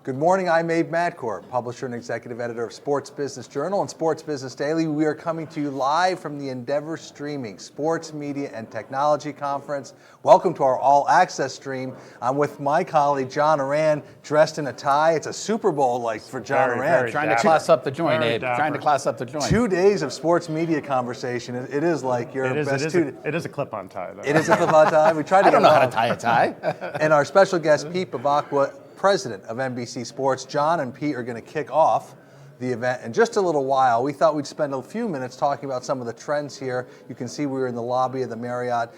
Good morning, I'm Abe Madcourt, publisher and executive editor of Sports Business Journal and Sports Business Daily. We are coming to you live from the Endeavor Streaming Sports Media and Technology Conference. Welcome to our all-access stream. I'm with my colleague, John Oran, dressed in a tie. It's a Super Bowl like for John Oran. Trying to class up the joint, Abe. Trying to class up the joint. 2 days of sports media conversation. It is like your best two. It is a clip-on tie, though. It is a clip-on tie. We tried to I don't know how to tie a tie. And our special guest, Pete Bevacqua, president of NBC Sports. John and Pete are going to kick off the event in just a little while. We thought we'd spend a few minutes talking about some of the trends here. You can see we were in the lobby of the Marriott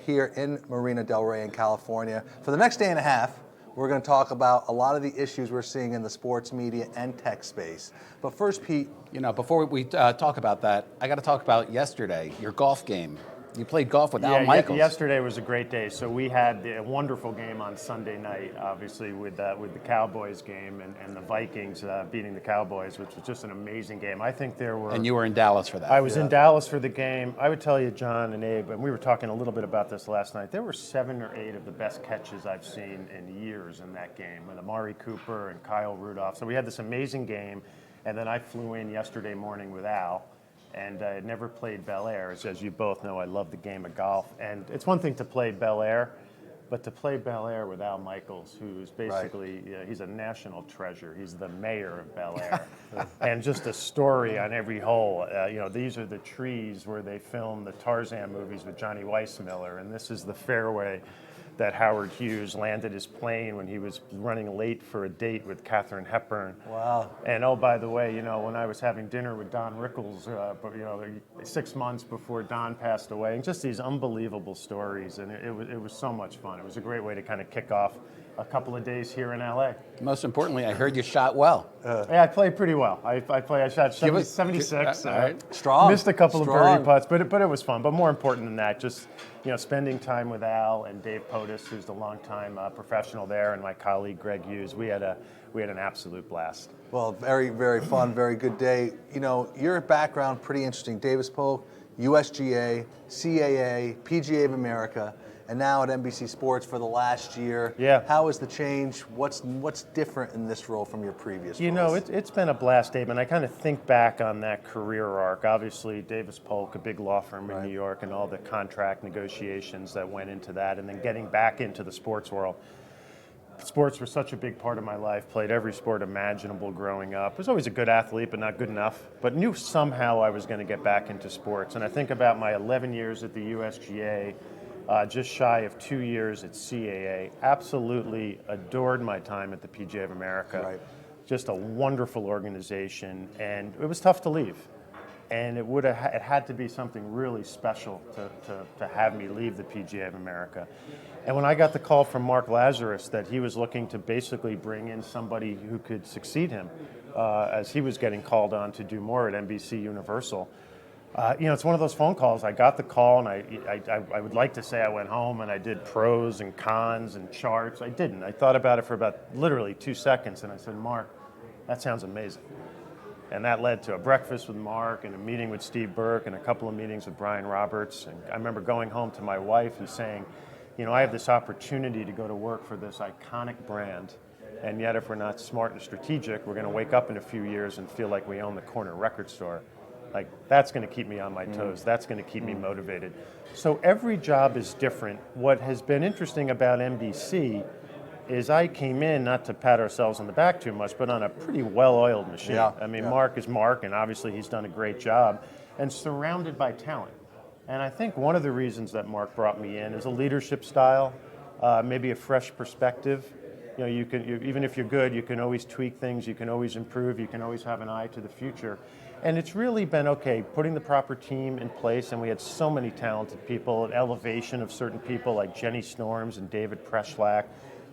here in Marina Del Rey in California. For the next day and a half, we're going to talk about a lot of the issues we're seeing in the sports media and tech space. But first, Pete. You know, before we talk about that, I got to talk about yesterday, your golf game. You played golf with Al Michaels. Yesterday was a great day. So we had a wonderful game on Sunday night, obviously with the Cowboys game and the Vikings beating the Cowboys, which was just an amazing game. I think there were. And you were in Dallas for that. I was in Dallas for the game. I would tell you, John and Abe, and we were talking a little bit about this last night. There were 7 or 8 of the best catches I've seen in years in that game with Amari Cooper and Kyle Rudolph. So we had this amazing game, and then I flew in yesterday morning with Al. And I had never played Bel Air. As you both know, I love the game of golf. And it's one thing to play Bel Air, but to play Bel Air with Al Michaels, who's basically, he's a national treasure. He's the mayor of Bel Air. And just a story on every hole. These are the trees where they filmed the Tarzan movies with Johnny Weissmuller. And this is the fairway that Howard Hughes landed his plane when he was running late for a date with Katharine Hepburn. Wow. And oh, by the way, when I was having dinner with Don Rickles, 6 months before Don passed away, and just these unbelievable stories, and it was so much fun. It was a great way to kind of kick off a couple of days here in LA. Most importantly, I heard you shot well. Yeah, I played pretty well. I shot 76. Right. Strong. Missed a couple of birdie putts, but it was fun. But more important than that, just spending time with Al and Dave Potus, who's the longtime professional there, and my colleague Greg Hughes. We had an absolute blast. Well, very, very fun, very good day. Your background, pretty interesting. Davis Polk, USGA, CAA, PGA of America, and now at NBC Sports for the last year. Yeah. How is the change? What's different in this role from your previous roles? It's been a blast, Dave, and I kind of think back on that career arc. Obviously, Davis Polk, a big law firm in New York, and all the contract negotiations that went into that, and then getting back into the sports world. Sports were such a big part of my life, played every sport imaginable growing up. Was always a good athlete, but not good enough. But knew somehow I was going to get back into sports. And I think about my 11 years at the USGA, just shy of 2 years at CAA. Absolutely adored my time at the PGA of America. Right. Just a wonderful organization, and it was tough to leave. And it had to be something really special to have me leave the PGA of America. And when I got the call from Mark Lazarus that he was looking to basically bring in somebody who could succeed him, as he was getting called on to do more at NBC Universal, it's one of those phone calls. I got the call, and I would like to say I went home and I did pros and cons and charts. I didn't. I thought about it for about literally 2 seconds, and I said, Mark, that sounds amazing. And that led to a breakfast with Mark and a meeting with Steve Burke and a couple of meetings with Brian Roberts. And I remember going home to my wife and saying, I have this opportunity to go to work for this iconic brand. And yet if we're not smart and strategic, we're going to wake up in a few years and feel like we own the corner record store. Like, that's going to keep me on my toes. That's going to keep me motivated. So every job is different. What has been interesting about NBC is I came in, not to pat ourselves on the back too much, but on a pretty well-oiled machine. Mark is Mark, and obviously he's done a great job, and surrounded by talent. And I think one of the reasons that Mark brought me in is a leadership style, maybe a fresh perspective. Even if you're good, you can always tweak things, you can always improve, you can always have an eye to the future. And it's really been, putting the proper team in place, and we had so many talented people, an elevation of certain people like Jenny Storms and David Preschlack,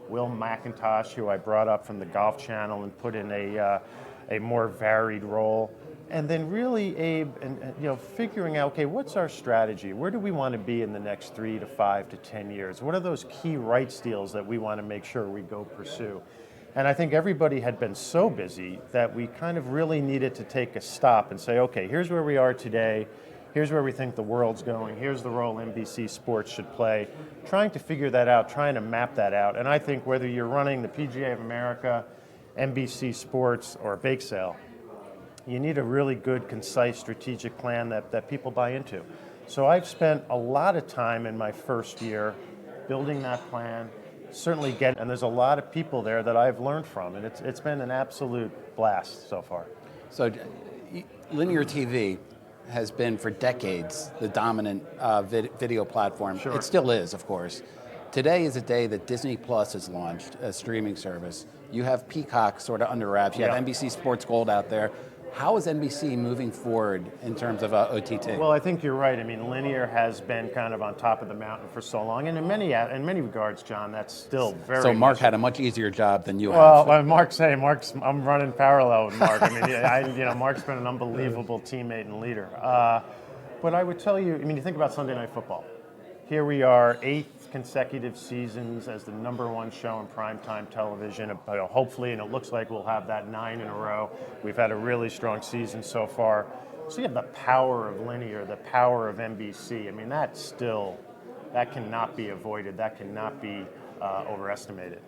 Will McIntosh, who I brought up from the Golf Channel and put in a more varied role. And then really, Abe, and figuring out, what's our strategy? Where do we want to be in the next 3 to 5 to 10 years? What are those key rights deals that we want to make sure we go pursue? And I think everybody had been so busy that we kind of really needed to take a stop and say, here's where we are today. Here's where we think the world's going. Here's the role NBC Sports should play. Trying to figure that out, trying to map that out. And I think whether you're running the PGA of America, NBC Sports or a bake sale, you need a really good, concise, strategic plan that people buy into. So I've spent a lot of time in my first year building that plan, and there's a lot of people there that I've learned from, and it's been an absolute blast so far. So linear TV has been for decades the dominant video platform. Sure. It still is, of course. Today is a day that Disney Plus has launched a streaming service. You have Peacock sort of under wraps. You have NBC Sports Gold out there. How is NBC moving forward in terms of OTT? Well, I think you're right. I mean, linear has been kind of on top of the mountain for so long, and in many regards, John, that's still very. So Mark had a much easier job than you have. Well, I'm running parallel with Mark. I mean, Mark's been an unbelievable teammate and leader. But I would tell you, I mean, you think about Sunday Night Football. Here we are, 8 consecutive seasons as the #1 show in primetime television. Hopefully, and it looks like we'll have that 9 in a row. We've had a really strong season so far. So you have the power of linear, the power of NBC. I mean, that cannot be avoided. That cannot be overestimated.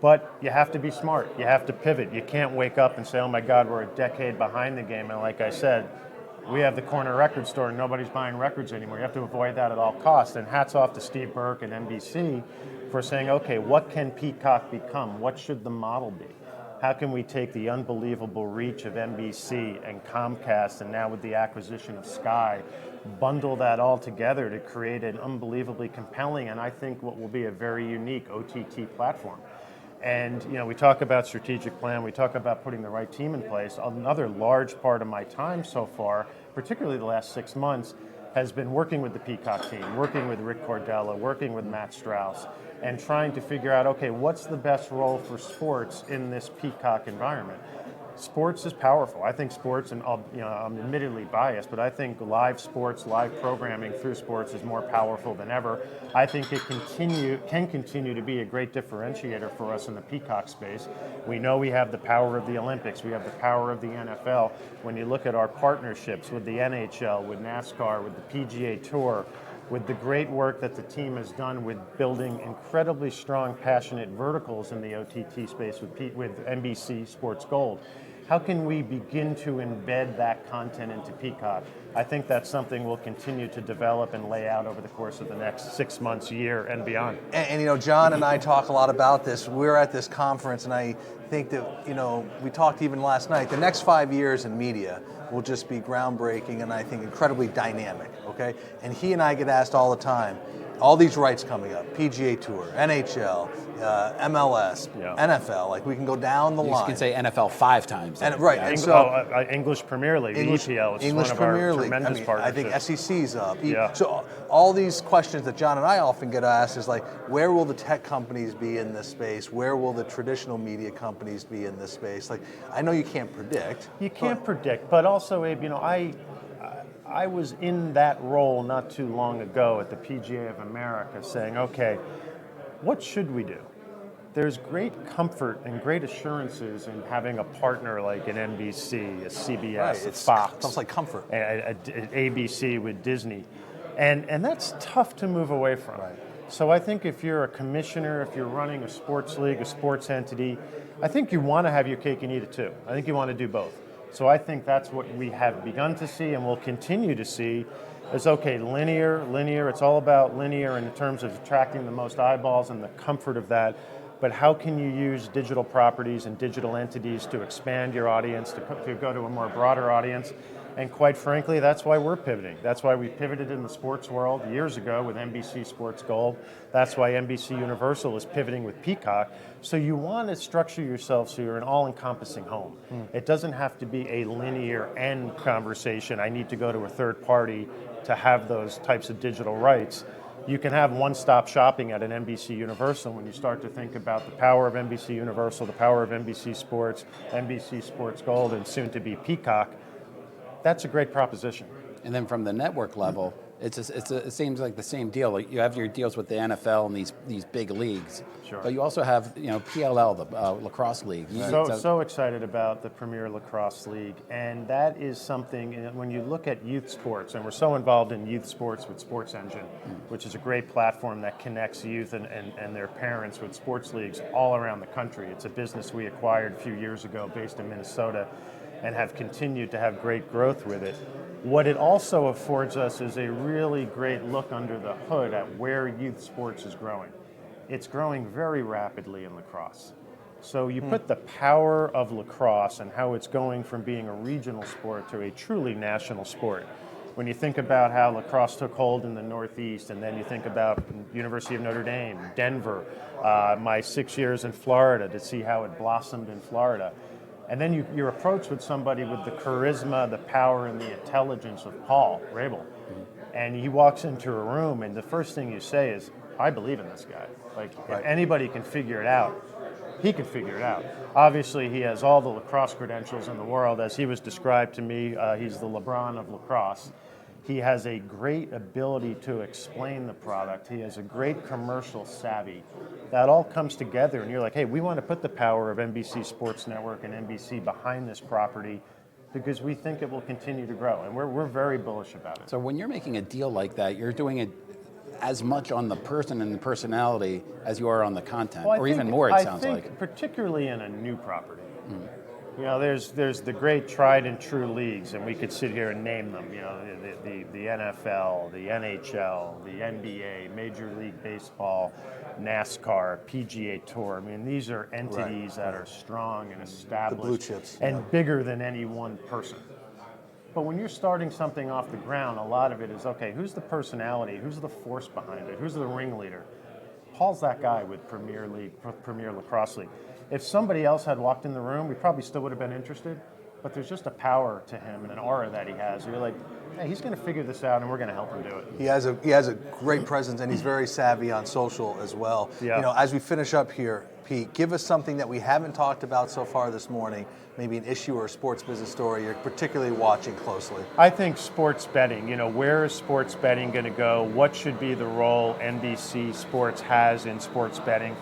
But you have to be smart. You have to pivot. You can't wake up and say, oh my God, we're a decade behind the game. And like I said, we have the corner record store and nobody's buying records anymore. You have to avoid that at all costs. And hats off to Steve Burke and NBC for saying, okay, what can Peacock become? What should the model be? How can we take the unbelievable reach of NBC and Comcast, and now with the acquisition of Sky, bundle that all together to create an unbelievably compelling and I think what will be a very unique OTT platform. And we talk about strategic plan, we talk about putting the right team in place. Another large part of my time so far, particularly the last 6 months, has been working with the Peacock team, working with Rick Cordella, working with Matt Strauss, and trying to figure out, okay, what's the best role for sports in this Peacock environment? Sports is powerful. I think sports, and I'm admittedly biased, but I think live sports, live programming through sports is more powerful than ever. I think it can continue to be a great differentiator for us in the Peacock space. We know we have the power of the Olympics. We have the power of the NFL. When you look at our partnerships with the NHL, with NASCAR, with the PGA Tour, with the great work that the team has done with building incredibly strong, passionate verticals in the OTT space with NBC Sports Gold. How can we begin to embed that content into Peacock? I think that's something we'll continue to develop and lay out over the course of the next 6 months, year, and beyond. And John and I talk a lot about this. We're at this conference, and I think that, we talked even last night, the next 5 years in media will just be groundbreaking and I think incredibly dynamic, okay? And he and I get asked all the time, all these rights coming up, PGA Tour, NHL, MLS, NFL, like we can go down the line. You can say NFL 5 times. Right. And so, English Premier League, EPL, is English one of Premier our League. tremendous partnerships. I think SEC's up. Yeah. So all these questions that John and I often get asked is like, where will the tech companies be in this space? Where will the traditional media companies be in this space? Like, I know you can't predict. You can't predict, but also, Abe, I was in that role not too long ago at the PGA of America saying, okay, what should we do? There's great comfort and great assurances in having a partner like an NBC, a CBS, a Fox. It's almost like comfort. A ABC with Disney. And that's tough to move away from. Right. So I think if you're a commissioner, if you're running a sports league, a sports entity, I think you want to have your cake and eat it too. I think you want to do both. So I think that's what we have begun to see and will continue to see is, okay, linear, it's all about linear in terms of attracting the most eyeballs and the comfort of that. But how can you use digital properties and digital entities to expand your audience, to go to a more broader audience? And quite frankly, that's why we're pivoting. That's why we pivoted in the sports world years ago with NBC Sports Gold. That's why NBC Universal is pivoting with Peacock. So you want to structure yourself so you're an all-encompassing home. It doesn't have to be a linear end conversation. I need to go to a third party to have those types of digital rights. You can have one-stop shopping at an NBC Universal when you start to think about the power of NBC Universal, the power of NBC Sports, NBC Sports Gold, and soon to be Peacock. That's a great proposition. And then from the network level, it seems like the same deal. Like you have your deals with the NFL and these big leagues, Sure. but you also have PLL, the lacrosse league. So excited about the Premier Lacrosse League, and that is something, when you look at youth sports, and we're so involved in youth sports with Sports Engine, which is a great platform that connects youth and their parents with sports leagues all around the country. It's a business we acquired a few years ago based in Minnesota and have continued to have great growth with it. What it also affords us is a really great look under the hood at where youth sports is growing. It's growing very rapidly in lacrosse. So you put the power of lacrosse and how it's going from being a regional sport to a truly national sport. When you think about how lacrosse took hold in the Northeast, and then you think about University of Notre Dame, Denver, my 6 years in Florida to see how it blossomed in Florida. And then you're approached with somebody with the charisma, the power, and the intelligence of Paul Rabel. And he walks into a room, and the first thing you say is, I believe in this guy. Like, if anybody can figure it out, he can figure it out. Obviously, he has all the lacrosse credentials in the world. As he was described to me, he's the LeBron of lacrosse. He has a great ability to explain the product. He has a great commercial savvy. That all comes together, and you're like, hey, we want to put the power of NBC Sports Network and NBC behind this property because we think it will continue to grow, and we're very bullish about it. So when you're making a deal like that, you're doing it as much on the person and the personality as you are on the content, or even more, it sounds like. Particularly in a new property. You know, there's the great tried and true leagues, and we could sit here and name them. You know, the NFL, the NHL, the NBA, Major League Baseball, NASCAR, PGA Tour. I mean, these are entities that are strong and established, the blue chips, and bigger than any one person. But when you're starting something off the ground, a lot of it is, okay, who's the personality? Who's the force behind it? Who's the ringleader? Paul's that guy with Premier Lacrosse League. If somebody else had walked in the room, we probably still would have been interested, but there's just a power to him and an aura that he has. You're like, hey, he's going to figure this out, and we're going to help him do it. He has a great presence, and he's very savvy on social as well. Yeah. You know, as we finish up here, Pete, give us something that we haven't talked about so far this morning, maybe an issue or a sports business story you're particularly watching closely. I think sports betting, you know, where is sports betting going to go? What should be the role NBC Sports has in sports betting?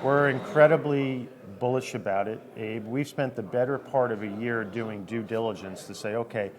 We're incredibly bullish about it, Abe. We've spent the better part of a year doing due diligence to say, okay,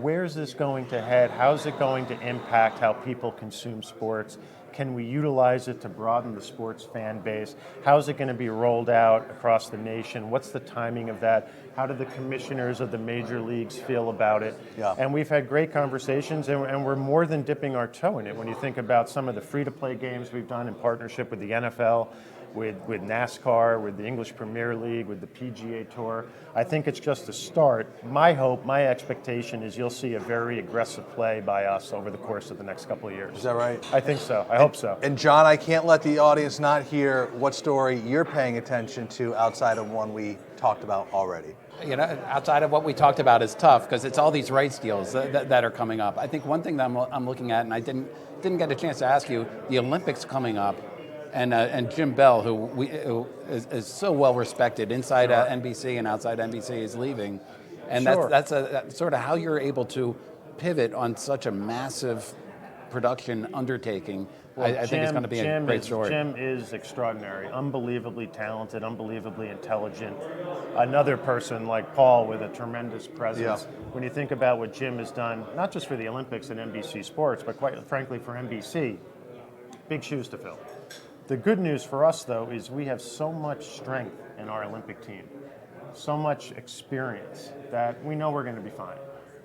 where's this going to head? How's it going to impact how people consume sports? Can we utilize it to broaden the sports fan base? How's it going to be rolled out across the nation? What's the timing of that? How do the commissioners of the major leagues feel about it? Yeah. And we've had great conversations, and we're more than dipping our toe in it. When you think about some of the free-to-play games we've done in partnership with the NFL, with NASCAR, with the English Premier League, with the PGA Tour. I think it's just a start. My hope, my expectation is you'll see a very aggressive play by us over the course of the next couple of years. Is that right? I think so. I hope so. And John, I can't let the audience not hear what story you're paying attention to outside of one we talked about already. You know, outside of what we talked about is tough because it's all these rights deals that are coming up. I think one thing that I'm looking at, and I didn't get a chance to ask you, the Olympics coming up. And Jim Bell, who is so well respected inside NBC and outside NBC, is leaving, and that's sort of how you're able to pivot on such a massive production undertaking. Well, I think it's going to be a great story. Jim is extraordinary, unbelievably talented, unbelievably intelligent. Another person like Paul with a tremendous presence. Yeah. When you think about what Jim has done, not just for the Olympics and NBC Sports, but quite frankly for NBC, big shoes to fill. The good news for us, though, is we have so much strength in our Olympic team, so much experience that we know we're going to be fine.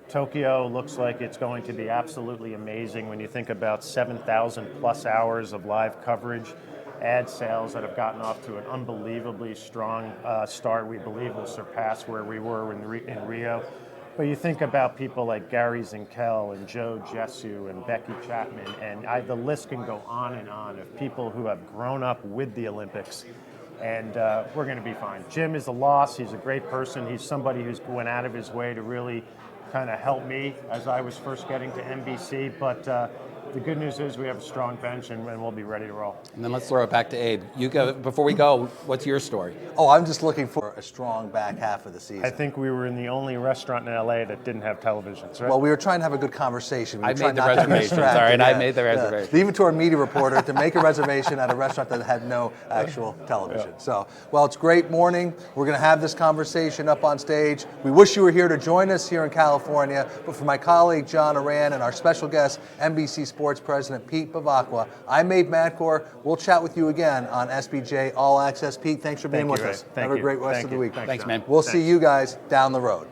Tokyo looks like it's going to be absolutely amazing when you think about 7,000 plus hours of live coverage, ad sales that have gotten off to an unbelievably strong start. We believe will surpass where we were in Rio. But you think about people like Gary Zinkel and Joe Jesu and Becky Chapman, and the list can go on and on of people who have grown up with the Olympics, and we're going to be fine. Jim is a loss. He's a great person. He's somebody who's went out of his way to really kind of help me as I was first getting to NBC, but the good news is we have a strong bench and we'll be ready to roll. And then let's throw it back to Abe. You go before we go. What's your story? Oh, I'm just looking for a strong back half of the season. I think we were in the only restaurant in LA that didn't have televisions, right? Well, we were trying to have a good conversation. We were I trying made the not to be reservations. All distracted. right, I made the reservation. Leave it to our media reporter to make a reservation at a restaurant that had no actual television. So, well, it's a great morning. We're going to have this conversation up on stage. We wish you were here to join us here in California. But for my colleague, John Oran, and our special guest, NBC Sports President Pete Bevacqua, I'm Abe Madkour. We'll chat with you again on SBJ All Access. Pete, thanks for being with us. Thank have you. a great rest Thank of the you. week. Thanks, John. man. We'll see you guys down the road.